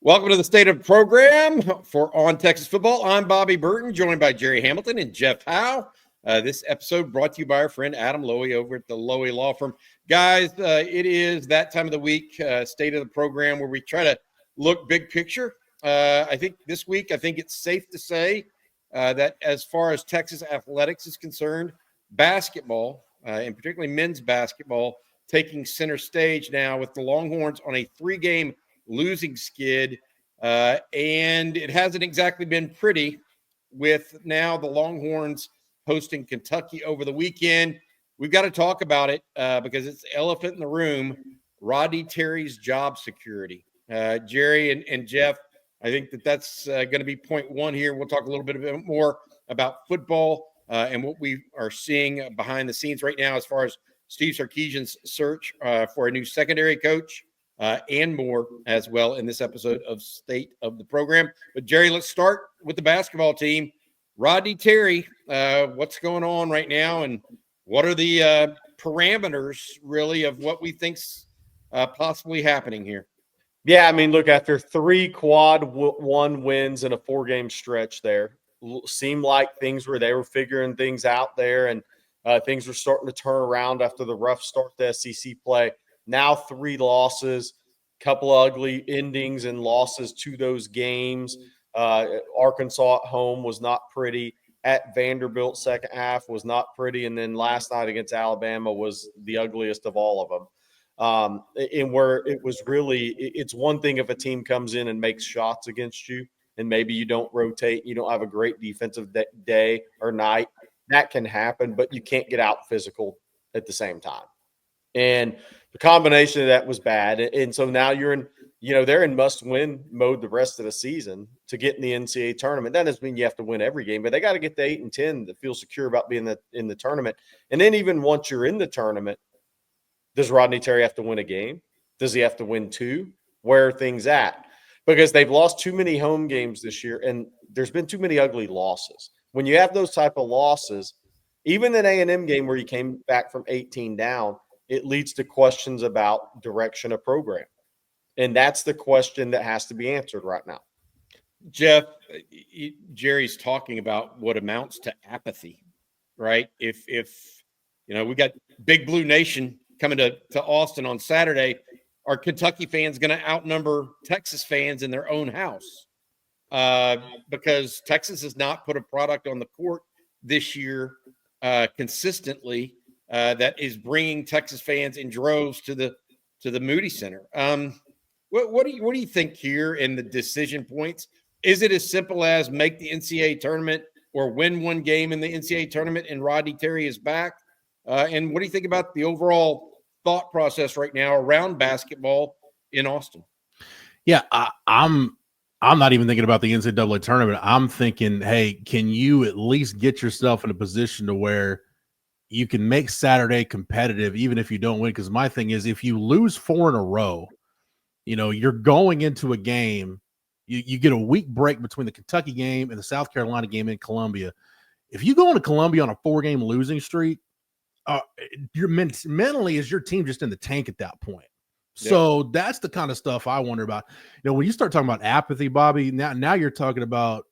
Welcome to the State of Program for On Texas Football. I'm Bobby Burton, joined by Gerry Hamilton and Jeff Howe. This episode brought to you by our friend Adam Lowy over at the Lowy Law Firm. Guys, it is that time of the week, State of the Program, where we try to look big picture. I think this week, it's safe to say that as far as Texas athletics is concerned, basketball, and particularly men's basketball, taking center stage now with the Longhorns on a 3-game losing skid, and it hasn't exactly been pretty with now the Longhorns hosting Kentucky over the weekend. We've got to talk about it because it's the elephant in the room, Rodney Terry's job security. Gerry and Jeff, I think that's going to be point one here. We'll talk a little bit more about football and what we are seeing behind the scenes right now as far as Steve Sarkisian's search for a new secondary coach. And more as well in this episode of State of the Program. But Gerry, let's start with the basketball team. Rodney Terry, what's going on right now, and what are the parameters really of what we think's possibly happening here? Yeah, I mean, look, after 3 quad one wins in a 4-game stretch there, seemed like they were figuring things out there, and things were starting to turn around after the rough start to SEC play. Now 3 losses, couple of ugly endings and losses to those games. Arkansas at home was not pretty. At Vanderbilt, second half was not pretty. And then last night against Alabama was the ugliest of all of them. And where it was really – it's one thing if a team comes in and makes shots against you and maybe you don't rotate, you don't have a great defensive day or night. That can happen, but you can't get out physical at the same time. And the combination of that was bad. And so now they're in must-win mode the rest of the season to get in the NCAA tournament. That doesn't mean you have to win every game, but they got to get to 8 and 10 to feel secure about being in the tournament. And then even once you're in the tournament, does Rodney Terry have to win a game? Does he have to win 2? Where are things at? Because they've lost too many home games this year, and there's been too many ugly losses. When you have those type of losses, even an A&M game where you came back from 18 down, it leads to questions about direction of program. And that's the question that has to be answered right now. Jeff, Gerry's talking about what amounts to apathy, right? If we got Big Blue Nation coming to Austin on Saturday, are Kentucky fans going to outnumber Texas fans in their own house? Because Texas has not put a product on the court this year consistently. That is bringing Texas fans in droves to the Moody Center. What do you think here in the decision points? Is it as simple as make the NCAA tournament or win one game in the NCAA tournament and Rodney Terry is back? And what do you think about the overall thought process right now around basketball in Austin? Yeah, I'm not even thinking about the NCAA tournament. I'm thinking, hey, can you at least get yourself in a position to where you can make Saturday competitive, even if you don't win? Because my thing is, if you lose 4 in a row, you're going into a game. You get a week break between the Kentucky game and the South Carolina game in Columbia. If you go into Columbia on a 4-game losing streak, you're mentally is your team just in the tank at that point. Yeah. So that's the kind of stuff I wonder about. When you start talking about apathy, Bobby, now you're talking about,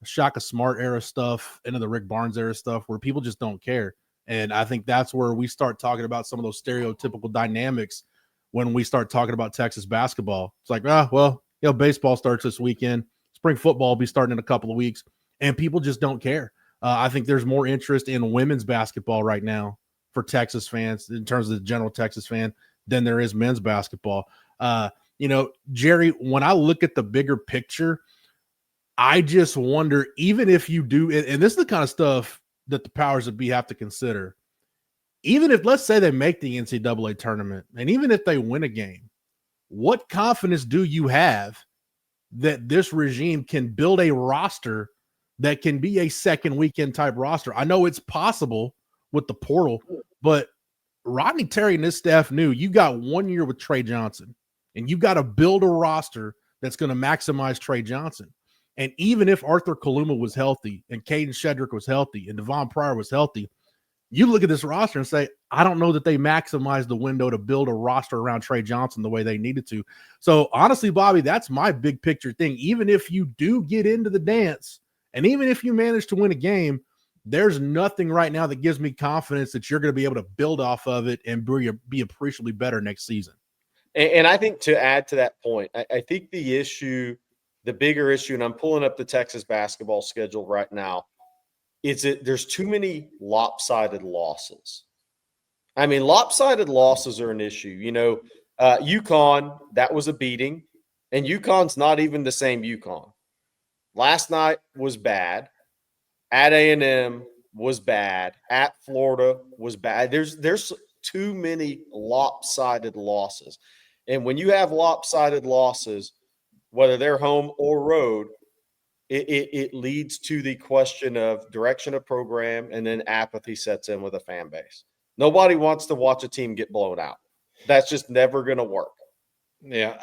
Shaka Smart era stuff, into the Rick Barnes era stuff where people just don't care. And I think that's where we start talking about some of those stereotypical dynamics when we start talking about Texas basketball. It's like, baseball starts this weekend. Spring football will be starting in a couple of weeks, and people just don't care. I think there's more interest in women's basketball right now for Texas fans in terms of the general Texas fan than there is men's basketball. Gerry, when I look at the bigger picture, I just wonder, even if you do, and this is the kind of stuff that the powers that be have to consider, even if, let's say they make the NCAA tournament, and even if they win a game, what confidence do you have that this regime can build a roster that can be a second weekend type roster? I know it's possible with the portal, but Rodney Terry and his staff knew you got 1 year with Trey Johnson, and you got to build a roster that's going to maximize Trey Johnson. And even if Arthur Kaluma was healthy and Caden Shedrick was healthy and Devon Pryor was healthy, you look at this roster and say, I don't know that they maximized the window to build a roster around Trey Johnson the way they needed to. So honestly, Bobby, that's my big picture thing. Even if you do get into the dance, and even if you manage to win a game, there's nothing right now that gives me confidence that you're going to be able to build off of it and be appreciably better next season. And I think to add to that point, I think the bigger issue, and I'm pulling up the Texas basketball schedule right now, is that there's too many lopsided losses. I mean, lopsided losses are an issue. You know, UConn, that was a beating, and UConn's not even the same UConn. Last night was bad. At A&M was bad. At Florida was bad. There's too many lopsided losses. And when you have lopsided losses, whether they're home or road, it leads to the question of direction of program, and then apathy sets in with a fan base. Nobody wants to watch a team get blown out. That's just never going to work. Yeah,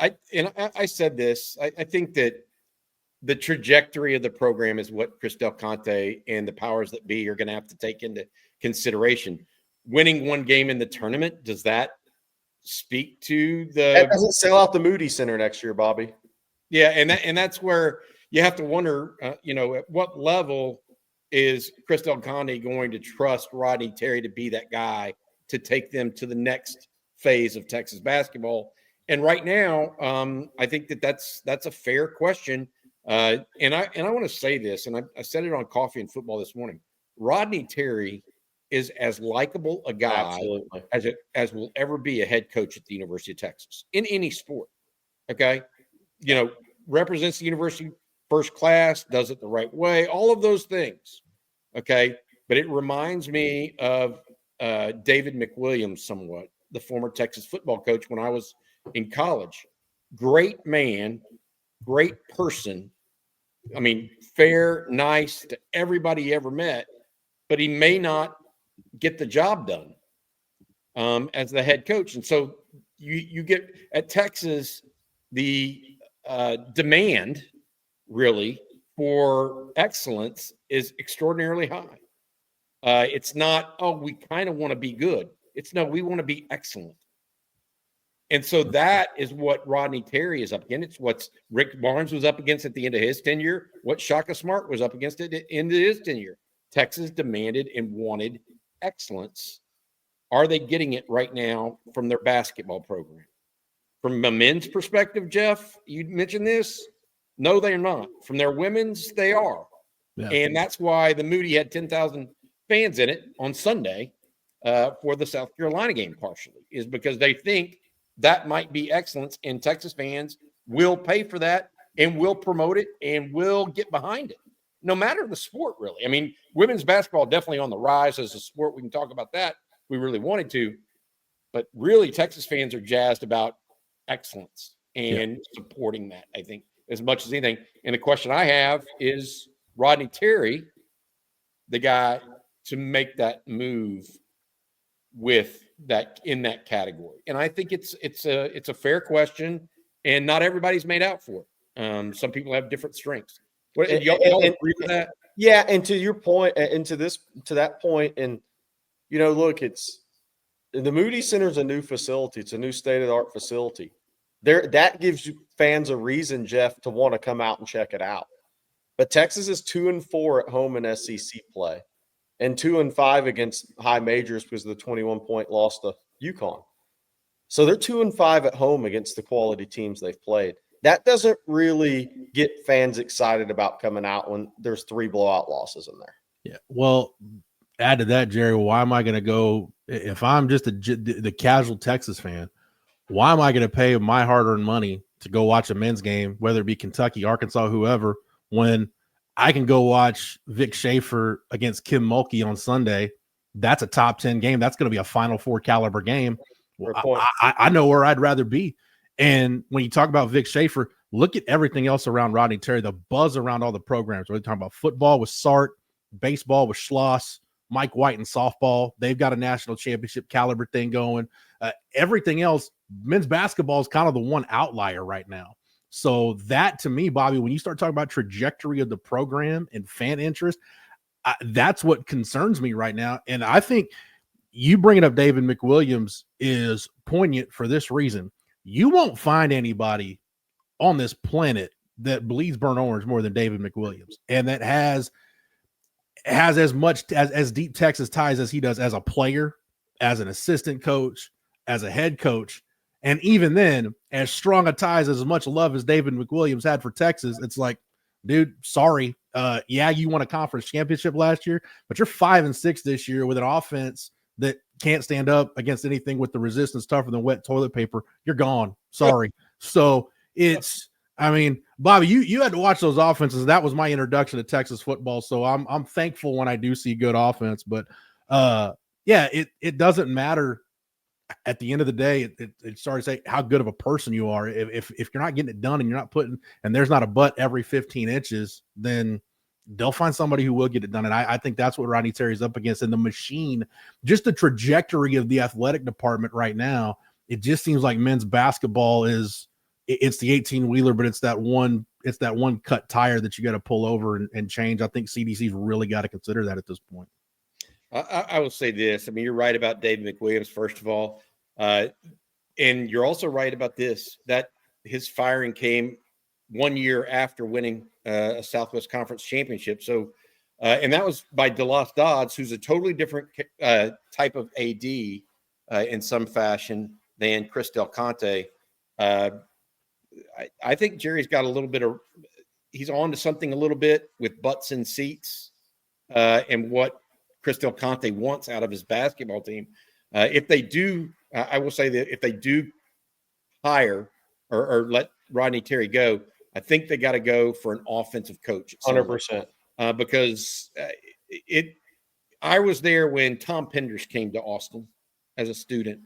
I said this. I think that the trajectory of the program is what Chris Del Conte and the powers that be are going to have to take into consideration. Winning one game in the tournament, does that speak to the? That doesn't sell out the Moody Center next year, Bobby. Yeah, and that's where you have to wonder, at what level is Chris Del Conte going to trust Rodney Terry to be that guy to take them to the next phase of Texas basketball? And right now, I think that's a fair question. And I want to say this, and I said it on Coffee and Football this morning. Rodney Terry is as likable a guy as will ever be a head coach at the University of Texas in any sport. Okay, represents the university first class, does it the right way, all of those things. Okay, but it reminds me of David McWilliams somewhat, the former Texas football coach when I was in college. Great man, great person. I mean, fair, nice to everybody he ever met, but he may not get the job done as the head coach. And so you get at Texas, the demand really for excellence is extraordinarily high. It's not, we kind of want to be good. It's no, we want to be excellent. And so that is what Rodney Terry is up against. It's what Rick Barnes was up against at the end of his tenure, what Shaka Smart was up against at the end of his tenure. Texas demanded and wanted excellence. Are they getting it right now from their basketball program? From a men's perspective, Jeff, you mentioned this. No, they're not. From their women's, they are. Yeah. And that's why the Moody had 10,000 fans in it on Sunday for the South Carolina game partially, is because they think that might be excellence, and Texas fans will pay for that and will promote it and will get behind it, no matter the sport, really. I mean, women's basketball definitely on the rise as a sport. We can talk about that. We really wanted to. But really, Texas fans are jazzed about excellence and supporting that, I think, as much as anything. And the question I have is Rodney Terry, the guy to make that move with that in that category? And I think it's a fair question, and not everybody's made out for it. Some people have different strengths. Y'all agree with that? Yeah, and to your point, and to that point, and look, it's the Moody Center is a new facility. It's a new state-of-the-art facility. That gives fans a reason, Jeff, to want to come out and check it out. But Texas is 2-4 at home in SEC play, and 2-5 against high majors because of the 21-point loss to UConn. So they're 2-5 at home against the quality teams they've played. That doesn't really get fans excited about coming out when there's 3 blowout losses in there. Yeah. Well, add to that, Gerry, why am I going to go if I'm just the casual Texas fan? Why am I going to pay my hard-earned money to go watch a men's game, whether it be Kentucky, Arkansas, whoever, when I can go watch Vic Schaefer against Kim Mulkey on Sunday? That's a top 10 game. That's going to be a Final Four caliber game. I know where I'd rather be. And when you talk about Vic Schaefer, look at everything else around Rodney Terry, the buzz around all the programs. We're talking about football with Sart, baseball with Schloss, Mike White in softball. They've got a national championship caliber thing going. Everything else, men's basketball is kind of the one outlier right now. So that, to me, Bobby, when you start talking about trajectory of the program and fan interest, that's what concerns me right now. And I think you bringing up David McWilliams is poignant for this reason. You won't find anybody on this planet that bleeds burnt orange more than David McWilliams, and that has as much as deep Texas ties as he does as a player, as an assistant coach, as a head coach, and even then, as strong a ties, as much love as David McWilliams had for Texas. It's like, dude, sorry. Yeah, you won a conference championship last year, but you're 5-6 this year with an offense that can't stand up against anything with the resistance tougher than wet toilet paper. You're gone. Sorry. So it's, I mean, Bobby, you had to watch those offenses. That was my introduction to Texas football. So I'm thankful when I do see good offense. But yeah, it doesn't matter. At the end of the day, it started to say how good of a person you are. If you're not getting it done and you're not putting, and there's not a butt every 15 inches, then they'll find somebody who will get it done. And I think that's what Rodney Terry's up against. And the machine, just the trajectory of the athletic department right now, it just seems like men's basketball it's the 18-wheeler, but it's that one cut tire that you got to pull over and change. I think CDC's really got to consider that at this point. I will say this. I mean, you're right about David McWilliams, first of all. And you're also right about this, that his firing came 1 year after winning a Southwest Conference championship. So, and that was by DeLoss Dodds, who's a totally different type of AD in some fashion than Chris Del Conte. I think Gerry's got a little bit of – he's on to something a little bit with butts and seats and what Chris Del Conte wants out of his basketball team. If they do, I will say that if they do hire or let Rodney Terry go, I think they got to go for an offensive coach. 100%. Because I was there when Tom Penders came to Austin as a student.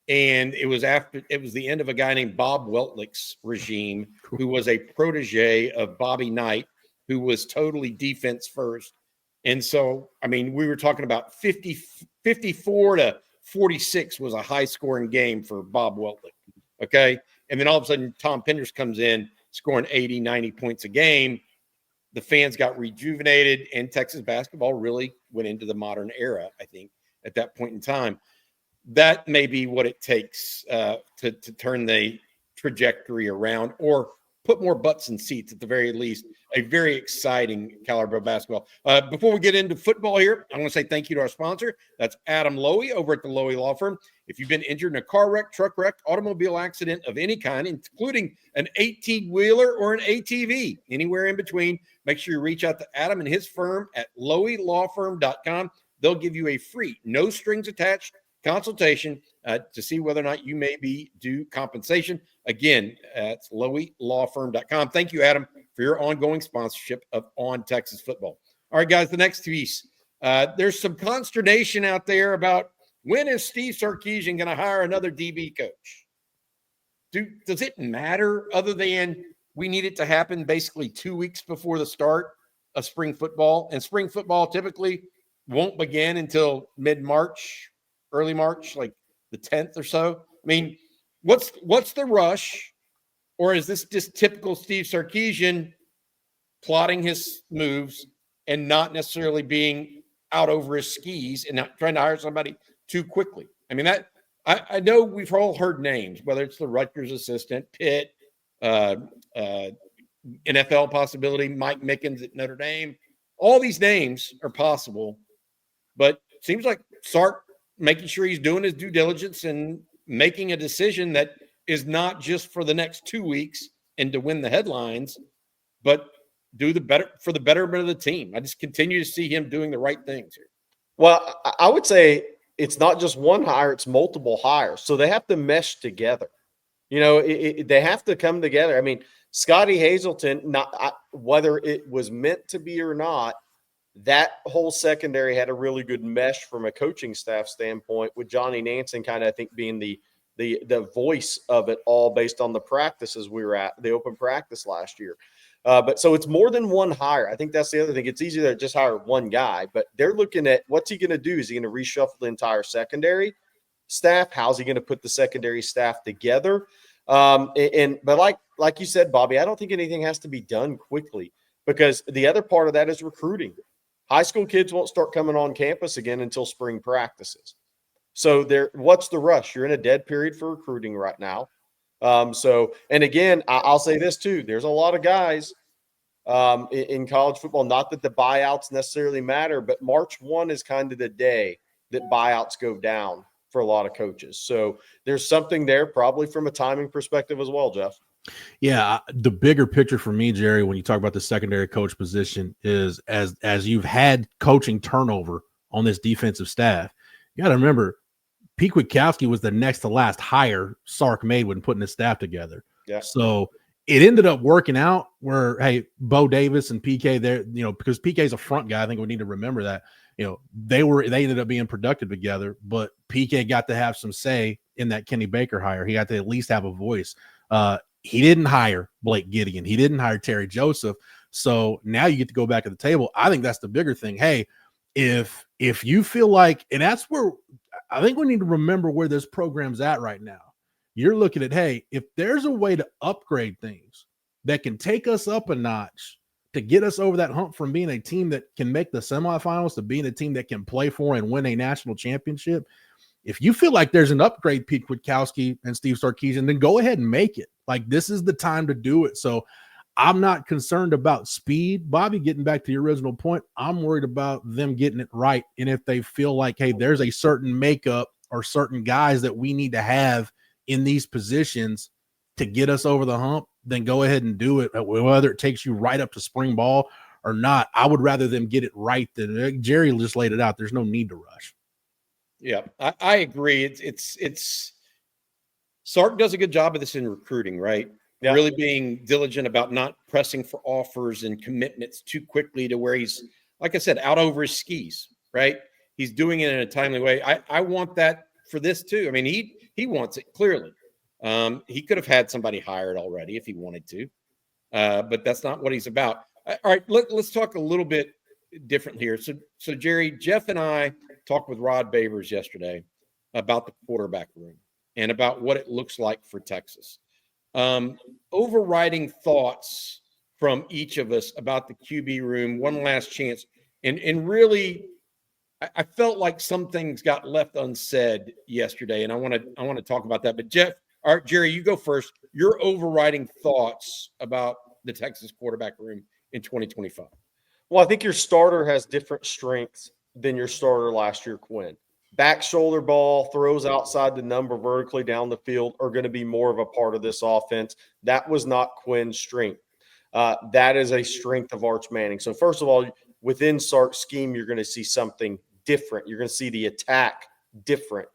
And it was the end of a guy named Bob Weltlich's regime, who was a protege of Bobby Knight, who was totally defense first. And so, I mean, we were talking about 54 to 46 was a high scoring game for Bob Weltlich. Okay. And then all of a sudden, Tom Penders comes in scoring 80, 90 points a game. The fans got rejuvenated, and Texas basketball really went into the modern era, I think, at that point in time. That may be what it takes to turn the trajectory around, or put more butts in seats, at the very least. A very exciting caliber of basketball. Before we get into football here, I want to say thank you to our sponsor. That's Adam Lowy over at the Lowy Law Firm. If you've been injured in a car wreck, truck wreck, automobile accident of any kind, including an 18-wheeler or an ATV, anywhere in between, make sure you reach out to Adam and his firm at loweylawfirm.com. They'll give you a free, no strings attached consultation to see whether or not you may be due compensation. Again, it's loweylawfirm.com. Thank you, Adam, for your ongoing sponsorship of On Texas Football. All right, guys, the next piece. There's some consternation out there about when is Steve Sarkisian going to hire another DB coach? Does it matter, other than we need it to happen basically 2 weeks before the start of spring football? And spring football typically won't begin until mid-March, early March, like the 10th or so. I mean, what's the rush? Or is this just typical Steve Sarkisian plotting his moves and not necessarily being out over his skis and not trying to hire somebody too quickly? I mean, that I know we've all heard names, whether it's the Rutgers assistant, Pitt, NFL possibility, Mike Mickens at Notre Dame. All these names are possible, but it seems like Sark making sure he's doing his due diligence and making a decision that is not just for the next 2 weeks and to win the headlines, but do the better for the betterment of the team. I just continue to see him doing the right things here. Well, I would say it's not just one hire, it's multiple hires. So they have to mesh together. You know, they have to come together. I mean, Scotty Hazelton, whether it was meant to be or not, that whole secondary had a really good mesh from a coaching staff standpoint, with Johnny Nansen kind of, I think, being the voice of it all based on the practices we were at, the open practice last year. But so it's more than one hire. I think that's the other thing. It's easier to just hire one guy, but they're looking at what's he going to do? Is he going to reshuffle the entire secondary staff? How's he going to put the secondary staff together? But like you said, Bobby, I don't think anything has to be done quickly, because the other part of that is recruiting. High school kids won't start coming on campus again until spring practices. So what's the rush? You're in a dead period for recruiting right now. And again, I'll say this too. There's a lot of guys in college football, not that the buyouts necessarily matter, but March 1 is kind of the day that buyouts go down for a lot of coaches. So there's something there probably from a timing perspective as well, Jeff. Yeah, the bigger picture for me, Gerry, when you talk about the secondary coach position is as you've had coaching turnover on this defensive staff, you got to remember Pete Kwiatkowski was the next to last hire Sark made when putting his staff together. Yeah. So it ended up working out where, hey, Bo Davis and PK there, because PK's a front guy. I think we need to remember that, they ended up being productive together, but PK got to have some say in that Kenny Baker hire. He got to at least have a voice. He didn't hire Blake Gideon. He didn't hire Terry Joseph. So now you get to go back to the table. I think that's the bigger thing. Hey, if you feel like, and that's where I think we need to remember where this program's at right now. You're looking at, hey, if there's a way to upgrade things that can take us up a notch to get us over that hump from being a team that can make the semifinals to being a team that can play for and win a national championship, if you feel like there's an upgrade, Pete Kwiatkowski and Steve Sarkisian, then go ahead and make it. Like, this is the time to do it. So I'm not concerned about speed. Bobby, getting back to your original point, I'm worried about them getting it right. And if they feel like, hey, there's a certain makeup or certain guys that we need to have in these positions to get us over the hump, then go ahead and do it. Whether it takes you right up to spring ball or not, I would rather them get it right than Gerry just laid it out. There's no need to rush. Yeah, I agree. It's Sark does a good job of this in recruiting, right? Yeah. Really being diligent about not pressing for offers and commitments too quickly to where he's, like I said, out over his skis, right? He's doing it in a timely way. I want that for this too. I mean, he wants it clearly. He could have had somebody hired already if he wanted to, but that's not what he's about. All right, let's talk a little bit different here. So Gerry, Jeff and I talked with Rod Babers yesterday about the quarterback room and about what it looks like for Texas. Overriding thoughts from each of us about the QB room, one last chance. And really, I felt like some things got left unsaid yesterday, and I want to talk about that. But Jeff, all right, Gerry, you go first. Your overriding thoughts about the Texas quarterback room in 2025. Well, I think your starter has different strengths than your starter last year, Quinn. Back shoulder ball, throws outside the number vertically down the field are going to be more of a part of this offense. That was not Quinn's strength. That is a strength of Arch Manning. So first of all, within Sark's scheme, you're going to see something different. You're going to see the attack different.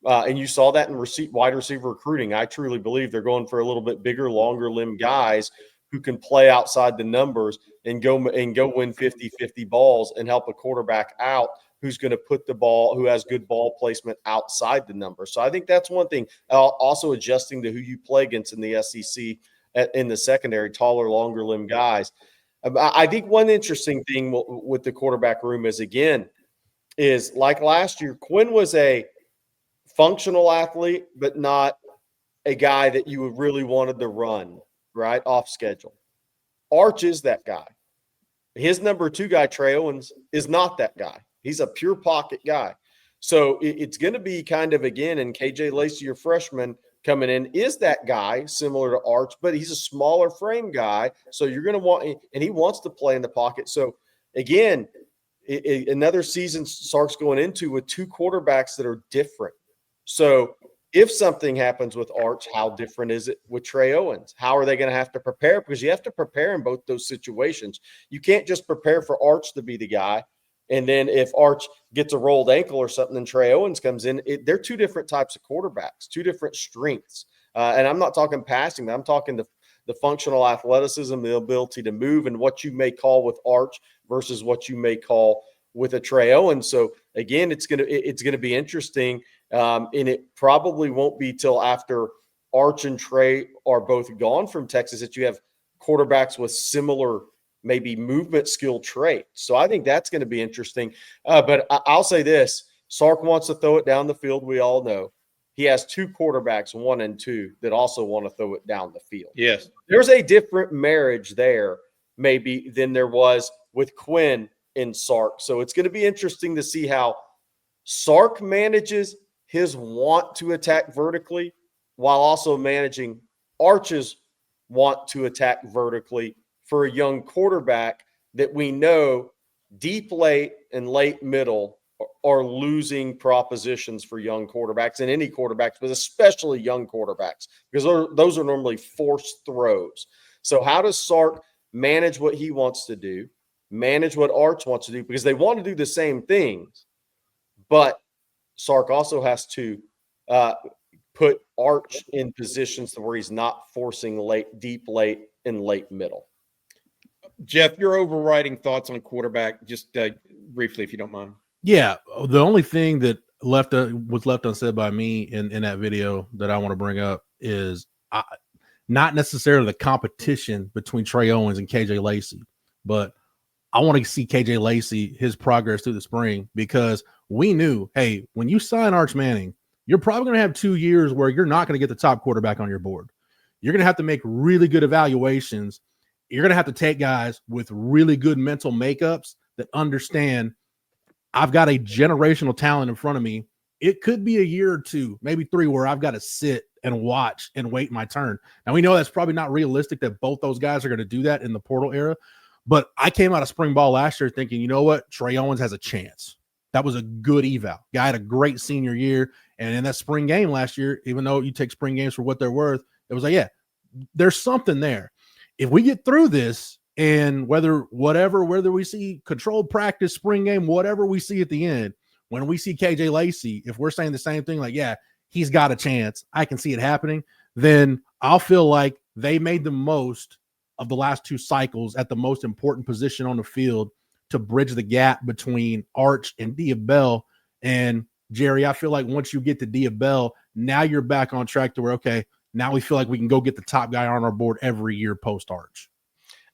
And you saw that in wide receiver recruiting. I truly believe they're going for a little bit bigger, longer limb guys who can play outside the numbers and go win 50-50 balls and help a quarterback out who's going to put the ball, who has good ball placement outside the number. So I think that's one thing. Also adjusting to who you play against in the SEC in the secondary, taller, longer limb guys. I think one interesting thing with the quarterback room is like last year, Quinn was a functional athlete, but not a guy that you really wanted to run, right, off schedule. Arch is that guy. His number 2 guy, Trey Owens, is not that guy. He's a pure pocket guy. So it's going to be kind of, again, and KJ Lacey, your freshman coming in, is that guy similar to Arch, but he's a smaller frame guy. So you're going to want – and he wants to play in the pocket. So, again, another season Sark's going into with 2 quarterbacks that are different. So if something happens with Arch, how different is it with Trey Owens? How are they going to have to prepare? Because you have to prepare in both those situations. You can't just prepare for Arch to be the guy. And then if Arch gets a rolled ankle or something and Trey Owens comes in, they're 2 different types of quarterbacks, 2 different strengths. And I'm not talking passing, but I'm talking the functional athleticism, the ability to move, and what you may call with Arch versus what you may call with a Trey Owens. So again, it's gonna be interesting. And it probably won't be till after Arch and Trey are both gone from Texas that you have quarterbacks with similar maybe movement skill traits. So I think that's going to be interesting. But I'll say this, Sark wants to throw it down the field. We all know he has 2 quarterbacks, 1 and 2, that also want to throw it down the field. Yes. There's a different marriage there maybe than there was with Quinn and Sark. So it's going to be interesting to see how Sark manages his want to attack vertically while also managing Arch's want to attack vertically for a young quarterback that we know deep late and late middle are losing propositions for young quarterbacks and any quarterbacks, but especially young quarterbacks, because those are normally forced throws. So how does Sark manage what he wants to do, manage what Arch wants to do, because they want to do the same things, but Sark also has to put Arch in positions where he's not forcing deep late, and late middle. Jeff, your overriding thoughts on quarterback, just briefly, if you don't mind. Yeah, the only thing that was left unsaid by me in that video that I want to bring up is not necessarily the competition between Trey Owens and KJ Lacey, but I want to see KJ Lacey, his progress through the spring, because we knew, hey, when you sign Arch Manning, you're probably going to have 2 years where you're not going to get the top quarterback on your board. You're going to have to make really good evaluations. You're going to have to take guys with really good mental makeups that understand I've got a generational talent in front of me. It could be a year or 2, maybe 3, where I've got to sit and watch and wait my turn. Now, we know that's probably not realistic that both those guys are going to do that in the portal era, but I came out of spring ball last year thinking, you know what? Trey Owens has a chance. That was a good eval. Guy had a great senior year. And in that spring game last year, even though you take spring games for what they're worth, it was like, yeah, there's something there. If we get through this, and whether we see controlled practice, spring game, whatever we see at the end, when we see KJ Lacey, if we're saying the same thing, like, yeah, he's got a chance, I can see it happening, then I'll feel like they made the most of the last 2 cycles at the most important position on the field to bridge the gap between Arch and Diabell. And Gerry, I feel like once you get to Diabell, now you're back on track to where, okay, now we feel like we can go get the top guy on our board every year post Arch.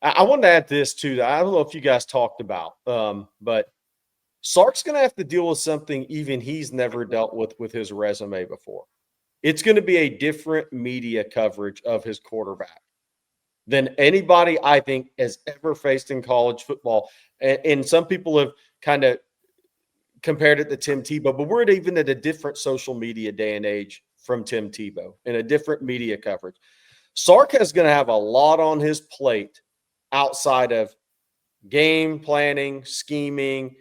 I wanted to add this too. I don't know if you guys talked about, but Sark's going to have to deal with something even he's never dealt with his resume before. It's going to be a different media coverage of his quarterback than anybody I think has ever faced in college football. And some people have kind of compared it to Tim Tebow, but we're even at a different social media day and age from Tim Tebow and a different media coverage. Sark is going to have a lot on his plate outside of game planning, scheming,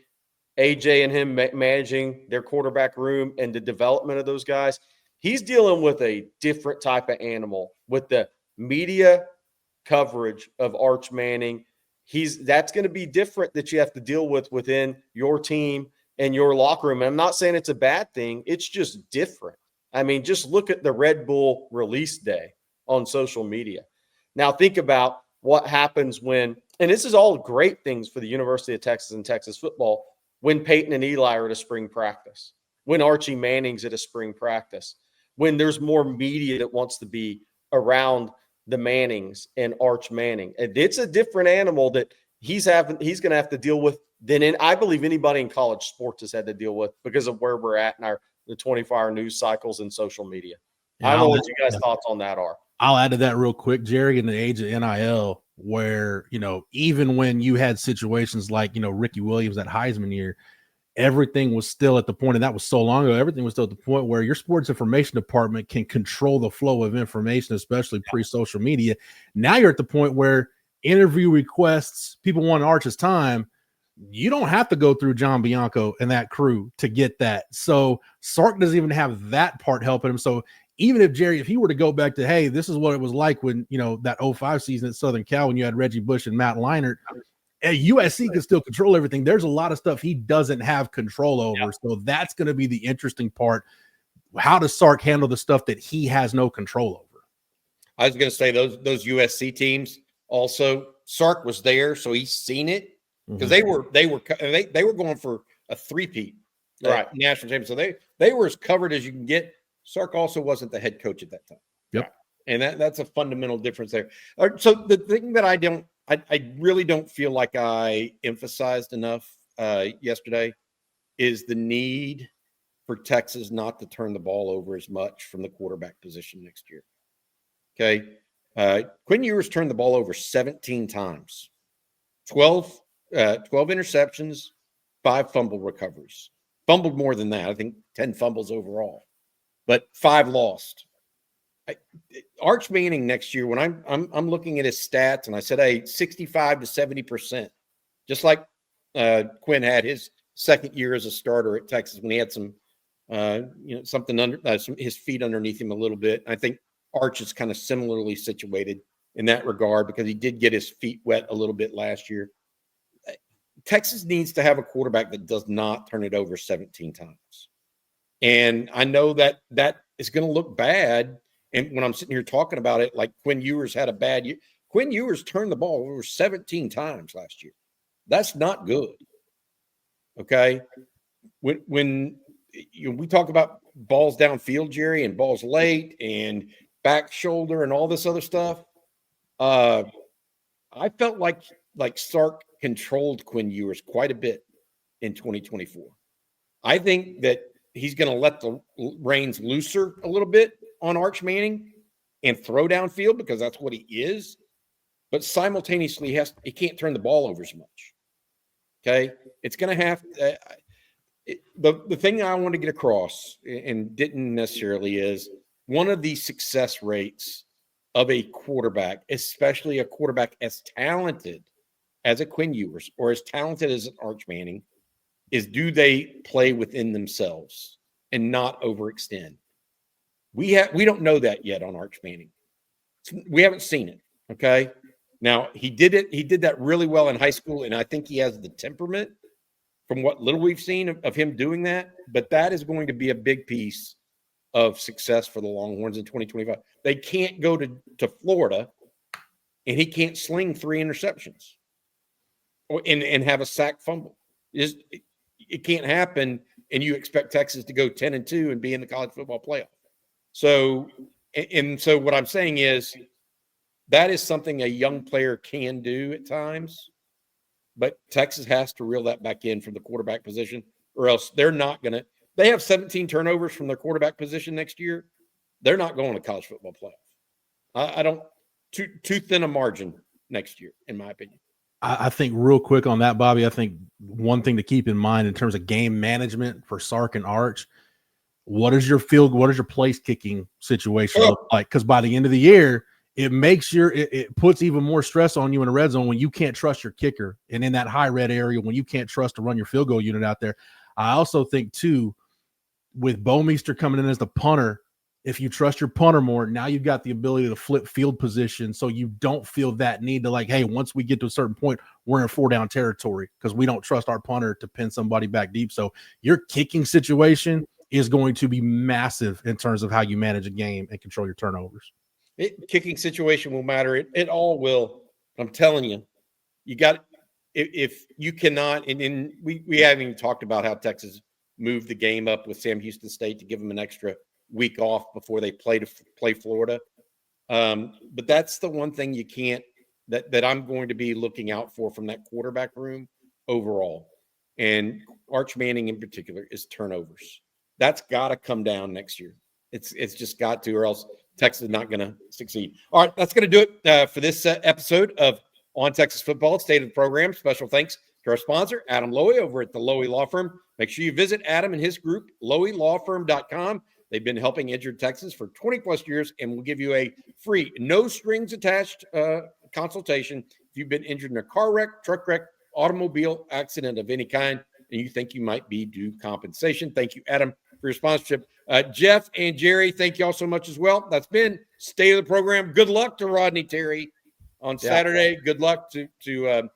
AJ and him managing their quarterback room and the development of those guys. He's dealing with a different type of animal with the media coverage of Arch Manning. That's going to be different that you have to deal with within your team and your locker room. And I'm not saying it's a bad thing. It's just different. I mean, just look at the Red Bull release day on social media. Now think about what happens when, and this is all great things for the University of Texas and Texas football, when Peyton and Eli are at a spring practice, when Archie Manning's at a spring practice, when there's more media that wants to be around the Mannings and Arch Manning. And it's a different animal that he's going to have to deal with than I believe anybody in college sports has had to deal with because of where we're at in the 24-hour news cycles and social media. I don't know what you guys' thoughts on that are. I'll add to that real quick, Gerry, in the age of NIL, where, even when you had situations like, Ricky Williams, that Heisman year, everything was still at the point, and that was so long ago, everything was still at the point where your sports information department can control the flow of information, especially pre-social media. Now you're at the point where interview requests, people want Arch's time. You don't have to go through John Bianco and that crew to get that. So Sark doesn't even have that part helping him. So even if Gerry, if he were to go back to, hey, this is what it was like when, that 05 season at Southern Cal, when you had Reggie Bush and Matt Leinart, USC can still control everything. There's a lot of stuff he doesn't have control over. Yeah. So that's going to be the interesting part. How does Sark handle the stuff that he has no control over? I was going to say those USC teams also, Sark was there, so he's seen it because they were going for a three-peat national championship. So they were as covered as you can get. Sark also wasn't the head coach at that time. Yep. And that's a fundamental difference there. So the thing that I really don't feel like I emphasized enough yesterday is the need for Texas not to turn the ball over as much from the quarterback position next year. Okay. Quinn Ewers turned the ball over 17 times, 12 interceptions, 5 fumble recoveries. fumbled more than that. I think 10 fumbles overall, but 5 lost. Arch Manning next year, when I'm looking at his stats, and I said, hey, 65 to 70%, just like Quinn had his second year as a starter at Texas when he had some, something under his feet underneath him a little bit. I think Arch is kind of similarly situated in that regard because he did get his feet wet a little bit last year. Texas needs to have a quarterback that does not turn it over 17 times. And I know that is going to look bad. And when I'm sitting here talking about it, like Quinn Ewers had a bad year. Quinn Ewers turned the ball over 17 times last year. That's not good. Okay. When we talk about balls downfield, Gerry, and balls late and back shoulder and all this other stuff, I felt like Sark controlled Quinn Ewers quite a bit in 2024. I think that he's going to let the reins looser a little bit on Arch Manning and throw downfield because that's what he is. But simultaneously, he can't turn the ball over as much. Okay, it's going to have the thing I want to get across and didn't necessarily is one of the success rates of a quarterback, especially a quarterback as talented as a Quinn Ewers or as talented as an Arch Manning, is do they play within themselves and not overextend? We don't know that yet on Arch Manning. We haven't seen it. Okay. Now he did it. He did that really well in high school. And I think he has the temperament from what little we've seen of him doing that. But that is going to be a big piece of success for the Longhorns in 2025. They can't go to Florida and he can't sling 3 interceptions and have a sack fumble. It can't happen. And you expect Texas to go 10-2 and be in the college football playoff. So what I'm saying is that is something a young player can do at times, but Texas has to reel that back in from the quarterback position, or else they're not going to. They have 17 turnovers from their quarterback position next year. They're not going to college football playoff. I don't too thin a margin next year, in my opinion. I think real quick on that, Bobby, I think one thing to keep in mind in terms of game management for Sark and Arch, what is your place kicking situation look like? Because by the end of the year, it puts even more stress on you in a red zone when you can't trust your kicker, and in that high red area when you can't trust to run your field goal unit out there. I also think too, with Bomeister coming in as the punter, if you trust your punter more, now you've got the ability to flip field position, so you don't feel that need to like, hey, once we get to a certain point, we're in 4-down territory because we don't trust our punter to pin somebody back deep. So your kicking situation is going to be massive in terms of how you manage a game and control your turnovers. Kicking situation will matter. It all will. I'm telling you, you got if you cannot. And then we haven't even talked about how Texas moved the game up with Sam Houston State to give them an extra week off before they play Florida. But that's the one thing you can't that I'm going to be looking out for from that quarterback room overall, and Arch Manning in particular is turnovers. That's got to come down next year. It's just got to, or else Texas is not going to succeed. All right, that's going to do it for this episode of On Texas Football, State of the Program. Special thanks to our sponsor, Adam Lowy over at the Lowy Law Firm. Make sure you visit Adam and his group, LowyLawFirm.com. They've been helping injured Texans for 20-plus years and will give you a free, no-strings-attached consultation if you've been injured in a car wreck, truck wreck, automobile accident of any kind, and you think you might be due compensation. Thank you, Adam, for your sponsorship. Jeff and Gerry, thank you all so much as well. That's been State of the Program. Good luck to Rodney Terry on Saturday. Good luck to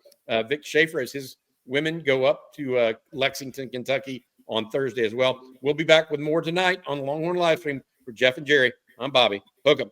Vic Schaefer as his women go up to Lexington, Kentucky on Thursday as well. We'll be back with more tonight on the Longhorn live stream for Jeff and Gerry. I'm Bobby. Hook 'em.